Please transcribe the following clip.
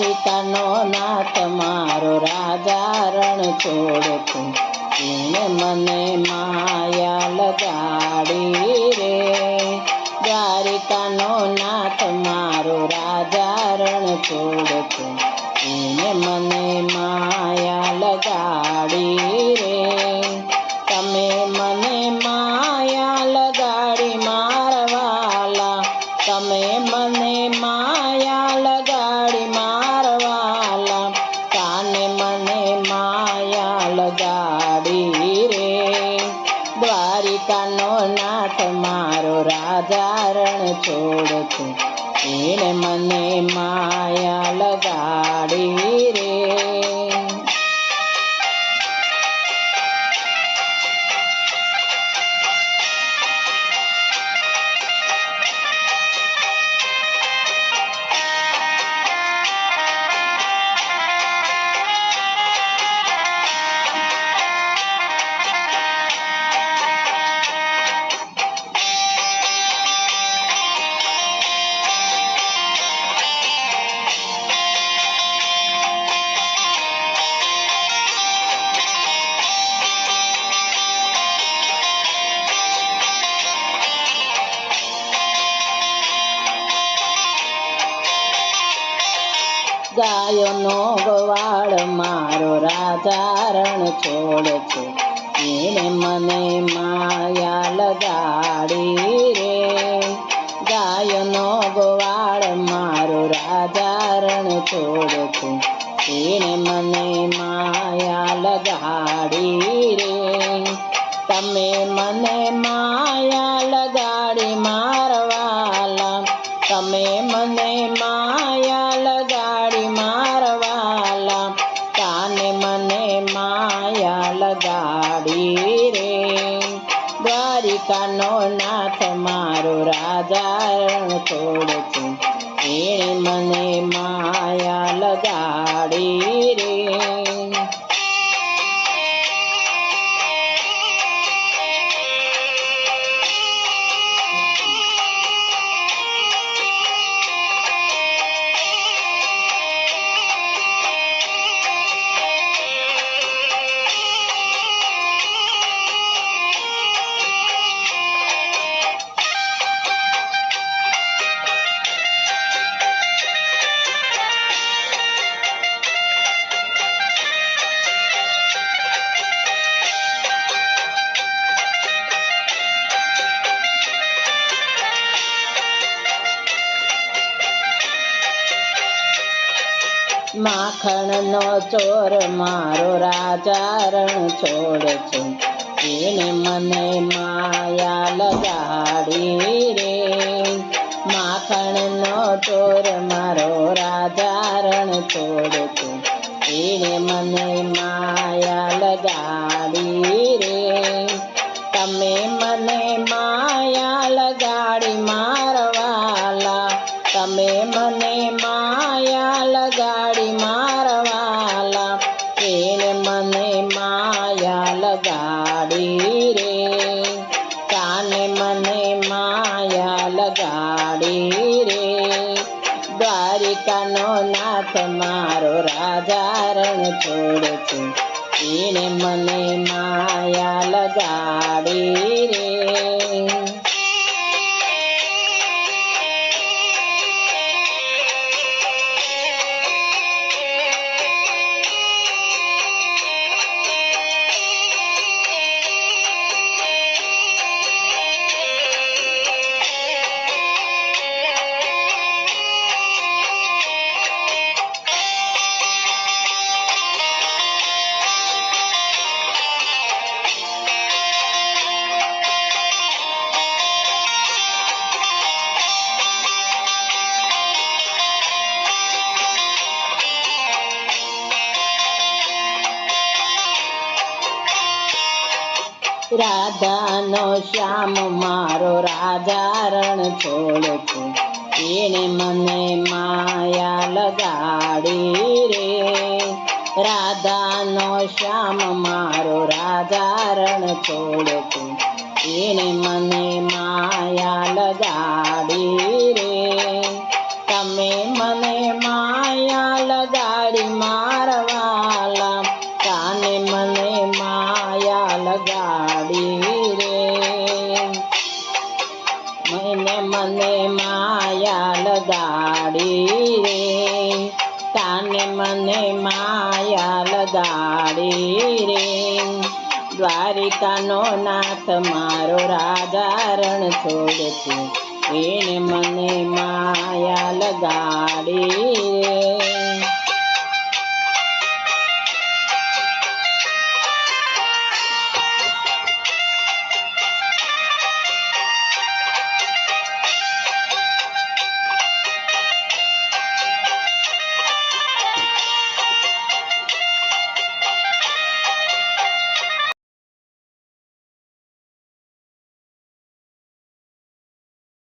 દ્વારિકાનો નાથ મારો રાજા રણ છોડતું, એને મને માયા લગાડી રે. દ્વારિકાનો નાથ મારો રાજા રણ છોડતું, એને મને માયા લગાડી રે. તમે મને માયા લગાડી મારવાલા, તમે મને માયા લગાડી મારવાલા, કાને મને માયા લગાડી રે. દ્વારિકાનો નાથ મારો રાજા રણ છોડતું, એને મને માયા લગાડી રે. ગાયોનો ગવાળ મારો રાજા રણ છોડતો, એને મને માયા લગાડી રે. ગાયોનો ગવાળ મારો રાજા રણ છોડતો, એને મને માયા લગાડી રે. તમે મને માયા લગાડી મારવાલા, તમે મને માયા લગાડી મારવાલા, કાને મને માયા લગાડી રે. દ્વારિકાનો નાથ મારો રાજા રણ છોડતું, એને મને માયા લગાડી રે. માખણનો ચોર મારો રાજા રણ છોડતો, એને મને માયા લગાડી રે. માખણનો ચોર મારો રાજા રણ છોડતો, એને મને માયા લગાડી રે. તમે મને માયા લગાડી મારવાલા, તમે મને માયા લગાડી મારવાલા, એને મને માયા લગાડી રે. કાને મને માયા લગાડી રે. દ્વારિકાનો નાથ મારો રાજા રણ છોડતું, એને મને માયા લગાડી રે. રાધાનો શ્યામ મારો રાજા રણ છોડતો, એને મને માયા લગાડી રે. રાધાનો શ્યામ મારો રાજા રણ છોડતો, એને મને માયા લગાડી રે. તમે મને માયા મને માયા લગાડી રે, કાને મને માયા લગાડી રે. દ્વારિકાનો નાથ મારો રાજા રણ છોડ છે, એને મને માયા લગાડી રે.